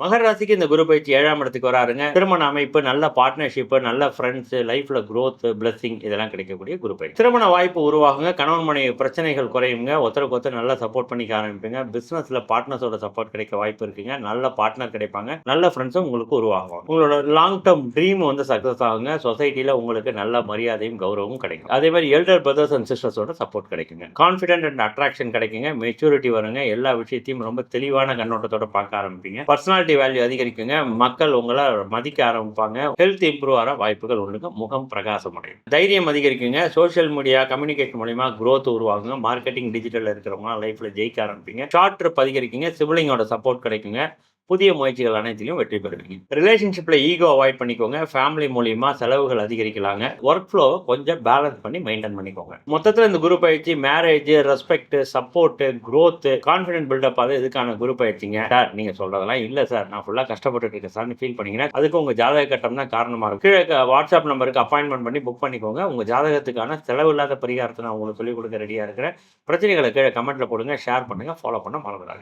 மகர ராசிக்கு இந்த குரு பயிற்சி 7ஆம் இடத்துக்கு வராருங்க. திருமண அமைப்பு, நல்ல பார்ட்னர்ஷிப், நல்ல ஃப்ரெண்ட்ஸ், லைஃப்ல குரோத், பிளெஸிங் இதெல்லாம் கிடைக்கக்கூடிய குரு பயிற்சி. திருமண வாய்ப்பு உருவாகுங்க. கணவன் மனைவி பிரச்சனைகள் குறையுங்க. ஒருத்தருக்கு ஒருத்தர் நல்லா சப்போர்ட் பண்ணிக்க ஆரம்பிப்பீங்க. பிசினஸ்ல பார்ட்னர்ஸோட சப்போர்ட் கிடைக்க வாய்ப்பு இருக்குங்க. நல்ல பார்ட்னர் கிடைப்பாங்க. நல்ல ஃப்ரெண்ட்ஸும் உங்களுக்கு உருவாகும். உங்களோட லாங் டேர்ம் ட்ரீம் சக்சஸ் ஆகுங்க. சொசைட்டில உங்களுக்கு நல்ல மரியாதையும் கௌரவமும் கிடைக்கும். அதே மாதிரி எல்டர் பிரதர்ஸ் அண்ட் சிஸ்டர்ஸோட சப்போர்ட் கிடைக்குங்க. கான்ஃபிடென்ட் அண்ட் அட்ராக்ஷன் கிடைக்குங்க. மெச்சூரிட்டி வருங்க. எல்லா விஷயத்தையும் ரொம்ப தெளிவான கண்ணோட்டத்தோட பார்க்க ஆரம்பிப்பீங்க. பர்சனாலிட்டி வேல்யூ அதிகரிக்குங்க. மக்கள் உங்களை மதிக்க ஆரம்பிப்பாங்க. ஹெல்த் இம்ப்ரூவ் ஆகிற வாய்ப்புகள் உண்டுங்க. முகம் பிரகாசம் அடையும். தைரியம் அதிகரிக்குங்க. சோஷியல் மீடியா கம்யூனிகேஷன் மூலமா growth உருவாகுங்க. மார்க்கெட்டிங் டிஜிட்டல் இருக்கிறவங்க லைஃப்ல ஜெயிக்க ஆரம்பிப்பீங்க. ஷார்ட் ட்ரிப் அதிகரிக்குங்க. சிப்லிங்கோட சப்போர்ட் கிடைக்குங்க. புதிய முயற்சிகள் அனைத்திலும் வெற்றி பெறுவீங்க. ரிலேஷன்ஷிப்ல ஈகோ அவாய்ட் பண்ணிக்கோங்க. ஃபேமிலி மூலியமா செலவுகள் அதிகரிக்கலாங்க. ஒர்க் ஃப்ளோவை கொஞ்சம் பேலன்ஸ் பண்ணி மெயின்டைன் பண்ணிக்கோங்க. மொத்தத்தில் இந்த குரு பயிற்சி marriage, respect, support, growth, confident buildup அது இதுக்கான குரு பயிற்சிங்க. சார் நீங்க சொல்றதெல்லாம் இல்ல சார், நான் ஃபுல்லா கஷ்டப்பட்டு இருக்கேன் சார்னு ஃபீல் பண்ணீங்கன்னா அதுக்கு உங்க ஜாதக கட்டம் தான் காரணமா இருக்கும். கீழே வாட்ஸ்அப் நம்பருக்கு அப்பாயின்மெண்ட் பண்ணி புக் பண்ணிக்கோங்க. உங்க ஜாதகத்துக்கான செலவு இல்லாத பரிகாரத்தை நான் உங்களுக்கு சொல்லிக் கொடுக்க ரெடியா இருக்கிறேன். பிரச்சனைகளை கீழே கமெண்ட்ல போடுங்க, ஷேர் பண்ணுங்க, ஃபாலோ பண்ண மறந்துடாதீங்க.